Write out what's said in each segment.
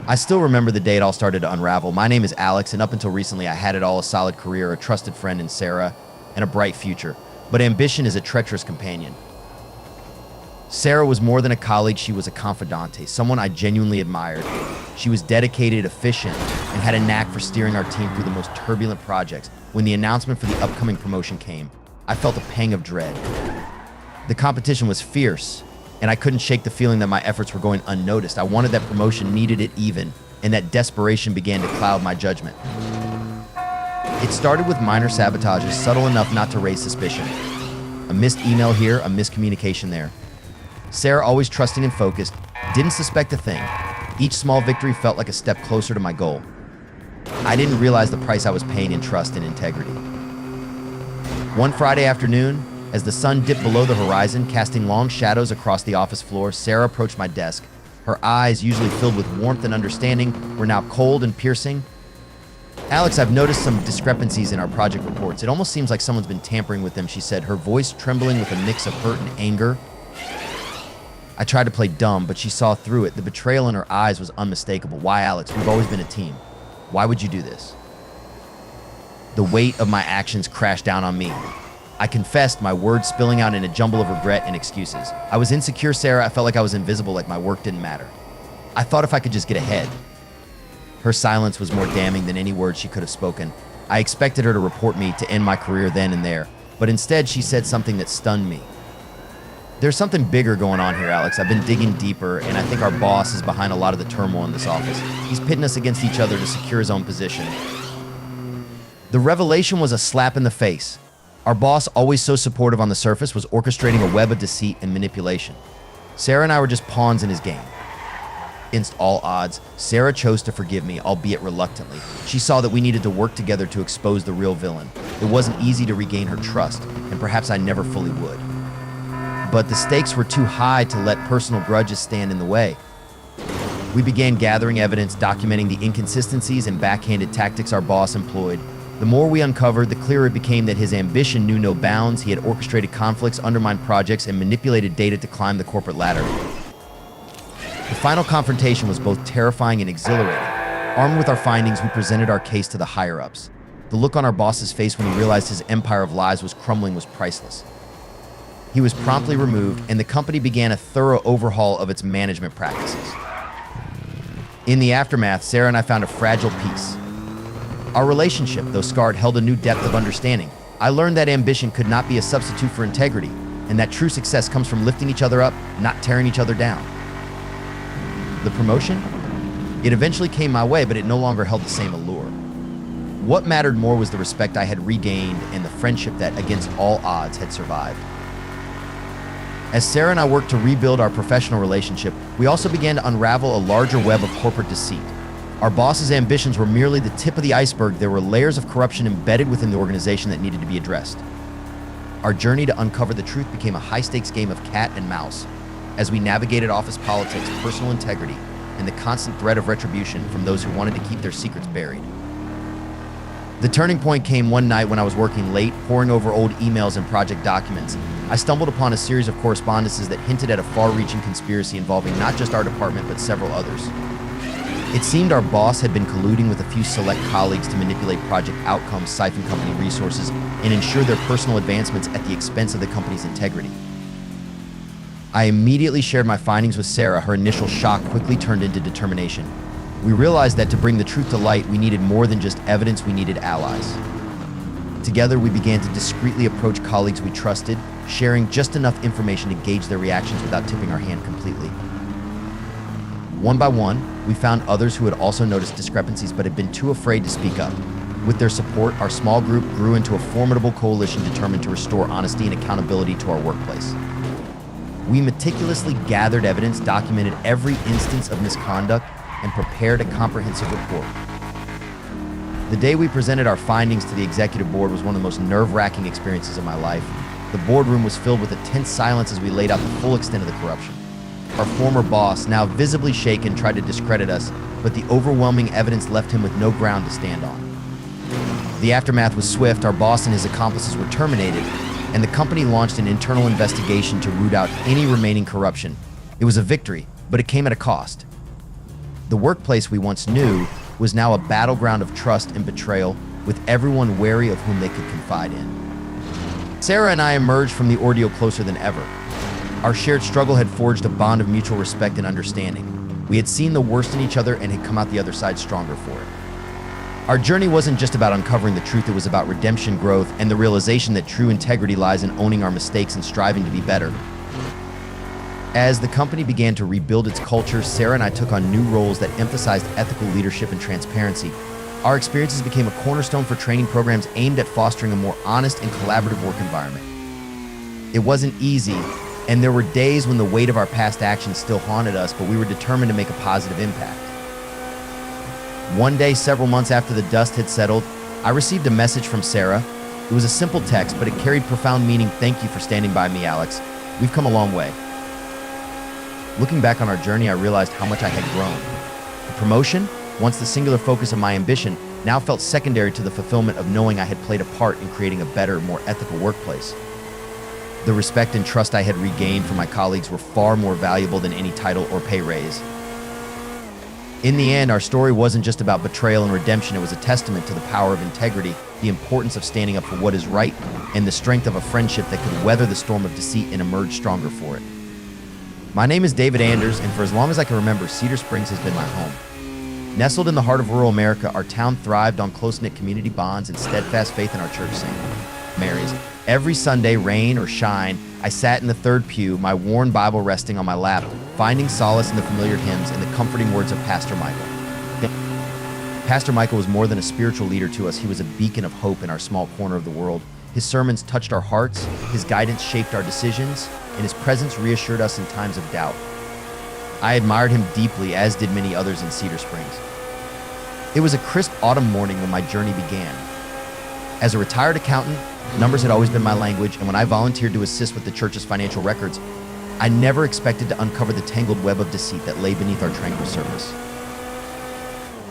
I still remember the day it all started to unravel. My name is Alex, and up until recently, I had it all: a solid career, a trusted friend in Sarah, and a bright future. But ambition is a treacherous companion. Sarah was more than a colleague, she was a confidante, someone I genuinely admired. She was dedicated, efficient, and had a knack for steering our team through the most turbulent projects. When the announcement for the upcoming promotion came, I felt a pang of dread. The competition was fierce, and I couldn't shake the feeling that my efforts were going unnoticed. I wanted that promotion, needed it even, and that desperation began to cloud my judgment. It started with minor sabotages, subtle enough not to raise suspicion. A missed email here, a miscommunication there. Sarah, always trusting and focused, didn't suspect a thing. Each small victory felt like a step closer to my goal. I didn't realize the price I was paying in trust and integrity. One Friday afternoon, as the sun dipped below the horizon, casting long shadows across the office floor, Sarah approached my desk. Her eyes, usually filled with warmth and understanding, were now cold and piercing. "Alex, I've noticed some discrepancies in our project reports. It almost seems like someone's been tampering with them," she said, her voice trembling with a mix of hurt and anger. I tried to play dumb, but she saw through it. The betrayal in her eyes was unmistakable. "Why, Alex? We've always been a team. Why would you do this?" The weight of my actions crashed down on me. I confessed, my words spilling out in a jumble of regret and excuses. I was insecure, Sarah. I felt like I was invisible, like my work didn't matter. I thought if I could just get ahead. Her silence was more damning than any words she could have spoken. I expected her to report me, to end my career then and there, but instead she said something that stunned me. "There's something bigger going on here, Alex. I've been digging deeper, and I think our boss is behind a lot of the turmoil in this office. He's pitting us against each other to secure his own position." The revelation was a slap in the face. Our boss, always so supportive on the surface, was orchestrating a web of deceit and manipulation. Sarah and I were just pawns in his game. Against all odds, Sarah chose to forgive me, albeit reluctantly. She saw that we needed to work together to expose the real villain. It wasn't easy to regain her trust, and perhaps I never fully would. But the stakes were too high to let personal grudges stand in the way. We began gathering evidence, documenting the inconsistencies and backhanded tactics our boss employed. The more we uncovered, the clearer it became that his ambition knew no bounds. He had orchestrated conflicts, undermined projects, and manipulated data to climb the corporate ladder. The final confrontation was both terrifying and exhilarating. Armed with our findings, we presented our case to the higher-ups. The look on our boss's face when he realized his empire of lies was crumbling was priceless. He was promptly removed, and the company began a thorough overhaul of its management practices. In the aftermath, Sarah and I found a fragile peace. Our relationship, though scarred, held a new depth of understanding. I learned that ambition could not be a substitute for integrity, and that true success comes from lifting each other up, not tearing each other down. The promotion? It eventually came my way, but it no longer held the same allure. What mattered more was the respect I had regained and the friendship that, against all odds, had survived. As Sarah and I worked to rebuild our professional relationship, we also began to unravel a larger web of corporate deceit. Our boss's ambitions were merely the tip of the iceberg. There were layers of corruption embedded within the organization that needed to be addressed. Our journey to uncover the truth became a high-stakes game of cat and mouse as we navigated office politics, personal integrity, and the constant threat of retribution from those who wanted to keep their secrets buried. The turning point came one night when I was working late, poring over old emails and project documents. I stumbled upon a series of correspondences that hinted at a far-reaching conspiracy involving not just our department, but several others. It seemed our boss had been colluding with a few select colleagues to manipulate project outcomes, siphon company resources, and ensure their personal advancements at the expense of the company's integrity. I immediately shared my findings with Sarah. Her initial shock quickly turned into determination. We realized that to bring the truth to light, we needed more than just evidence, we needed allies. Together, we began to discreetly approach colleagues we trusted, sharing just enough information to gauge their reactions without tipping our hand completely. One by one, we found others who had also noticed discrepancies but had been too afraid to speak up. With their support, our small group grew into a formidable coalition determined to restore honesty and accountability to our workplace. We meticulously gathered evidence, documented every instance of misconduct, and prepared a comprehensive report. The day we presented our findings to the executive board was one of the most nerve-wracking experiences of my life. The boardroom was filled with a tense silence as we laid out the full extent of the corruption. Our former boss, now visibly shaken, tried to discredit us, but the overwhelming evidence left him with no ground to stand on. The aftermath was swift. Our boss and his accomplices were terminated, and the company launched an internal investigation to root out any remaining corruption. It was a victory, but it came at a cost. The workplace we once knew was now a battleground of trust and betrayal, with everyone wary of whom they could confide in. Sarah and I emerged from the ordeal closer than ever. Our shared struggle had forged a bond of mutual respect and understanding. We had seen the worst in each other and had come out the other side stronger for it. Our journey wasn't just about uncovering the truth, it was about redemption, growth, and the realization that true integrity lies in owning our mistakes and striving to be better. As the company began to rebuild its culture, Sarah and I took on new roles that emphasized ethical leadership and transparency. Our experiences became a cornerstone for training programs aimed at fostering a more honest and collaborative work environment. It wasn't easy, and there were days when the weight of our past actions still haunted us, but we were determined to make a positive impact. One day, several months after the dust had settled, I received a message from Sarah. It was a simple text, but it carried profound meaning. "Thank you for standing by me, Alex. We've come a long way." Looking back on our journey, I realized how much I had grown. The promotion, once the singular focus of my ambition, now felt secondary to the fulfillment of knowing I had played a part in creating a better, more ethical workplace. The respect and trust I had regained from my colleagues were far more valuable than any title or pay raise. In the end, our story wasn't just about betrayal and redemption, it was a testament to the power of integrity, the importance of standing up for what is right, and the strength of a friendship that could weather the storm of deceit and emerge stronger for it. My name is David Anders, and for as long as I can remember, Cedar Springs has been my home. Nestled in the heart of rural America, our town thrived on close-knit community bonds and steadfast faith in our church St. Mary's. Every Sunday, rain or shine, I sat in the third pew, my worn Bible resting on my lap, finding solace in the familiar hymns and the comforting words of Pastor Michael. Pastor Michael was more than a spiritual leader to us. He was a beacon of hope in our small corner of the world. His sermons touched our hearts, his guidance shaped our decisions, and his presence reassured us in times of doubt. I admired him deeply, as did many others in Cedar Springs. It was a crisp autumn morning when my journey began. As a retired accountant, numbers had always been my language, and when I volunteered to assist with the church's financial records, I never expected to uncover the tangled web of deceit that lay beneath our tranquil surface.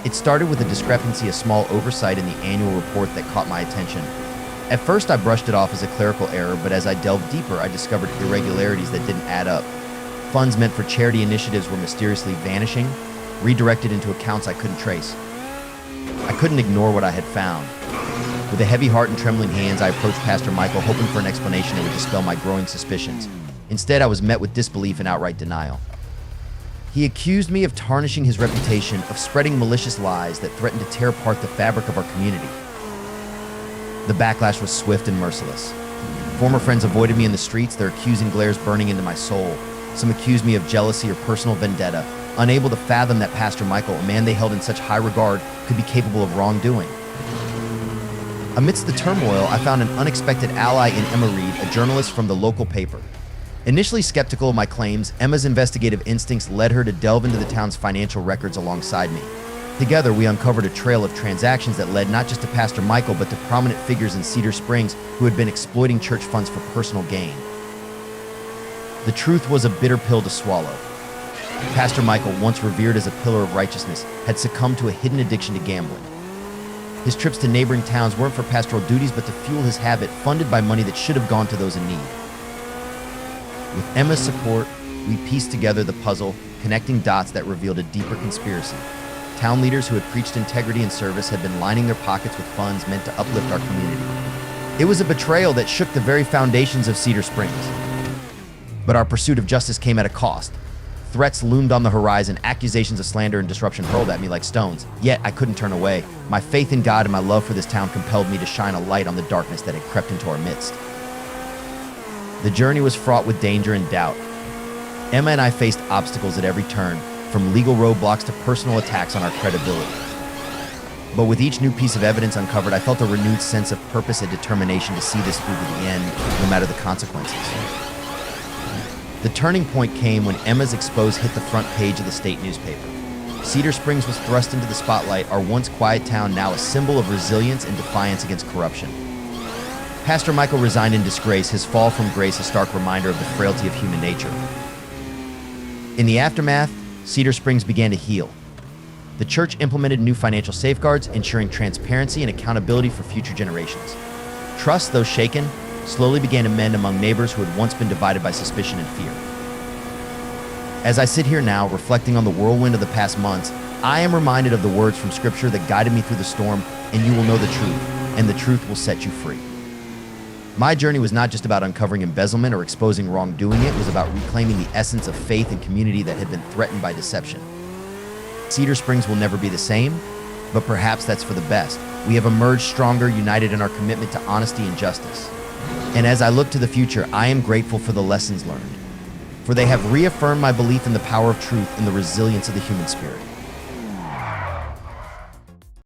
It started with a discrepancy, a small oversight in the annual report that caught my attention. At first, I brushed it off as a clerical error, but as I delved deeper, I discovered irregularities that didn't add up. Funds meant for charity initiatives were mysteriously vanishing, redirected into accounts I couldn't trace. I couldn't ignore what I had found. With a heavy heart and trembling hands, I approached Pastor Michael, hoping for an explanation that would dispel my growing suspicions. Instead, I was met with disbelief and outright denial. He accused me of tarnishing his reputation, of spreading malicious lies that threatened to tear apart the fabric of our community. The backlash was swift and merciless. Former friends avoided me in the streets, their accusing glares burning into my soul. Some accused me of jealousy or personal vendetta, unable to fathom that Pastor Michael, a man they held in such high regard, could be capable of wrongdoing. Amidst the turmoil, I found an unexpected ally in Emma Reed, a journalist from the local paper. Initially skeptical of my claims, Emma's investigative instincts led her to delve into the town's financial records alongside me. Together, we uncovered a trail of transactions that led not just to Pastor Michael, but to prominent figures in Cedar Springs who had been exploiting church funds for personal gain. The truth was a bitter pill to swallow. Pastor Michael, once revered as a pillar of righteousness, had succumbed to a hidden addiction to gambling. His trips to neighboring towns weren't for pastoral duties, but to fuel his habit, funded by money that should have gone to those in need. With Emma's support, we pieced together the puzzle, connecting dots that revealed a deeper conspiracy. Town leaders who had preached integrity and service had been lining their pockets with funds meant to uplift our community. It was a betrayal that shook the very foundations of Cedar Springs. But our pursuit of justice came at a cost. Threats loomed on the horizon, accusations of slander and disruption hurled at me like stones. Yet I couldn't turn away. My faith in God and my love for this town compelled me to shine a light on the darkness that had crept into our midst. The journey was fraught with danger and doubt. Emma and I faced obstacles at every turn, from legal roadblocks to personal attacks on our credibility. But with each new piece of evidence uncovered, I felt a renewed sense of purpose and determination to see this through to the end, no matter the consequences. The turning point came when Emma's expose hit the front page of the state newspaper. Cedar Springs was thrust into the spotlight, our once quiet town now a symbol of resilience and defiance against corruption. Pastor Michael resigned in disgrace, his fall from grace a stark reminder of the frailty of human nature. In the aftermath, Cedar Springs began to heal. The church implemented new financial safeguards, ensuring transparency and accountability for future generations. Trust, though shaken, slowly began to mend among neighbors who had once been divided by suspicion and fear. As I sit here now, reflecting on the whirlwind of the past months, I am reminded of the words from Scripture that guided me through the storm, and you will know the truth, and the truth will set you free. My journey was not just about uncovering embezzlement or exposing wrongdoing, it was about reclaiming the essence of faith and community that had been threatened by deception. Cedar Springs will never be the same, but perhaps that's for the best. We have emerged stronger, united in our commitment to honesty and justice. And as I look to the future, I am grateful for the lessons learned, for they have reaffirmed my belief in the power of truth and the resilience of the human spirit.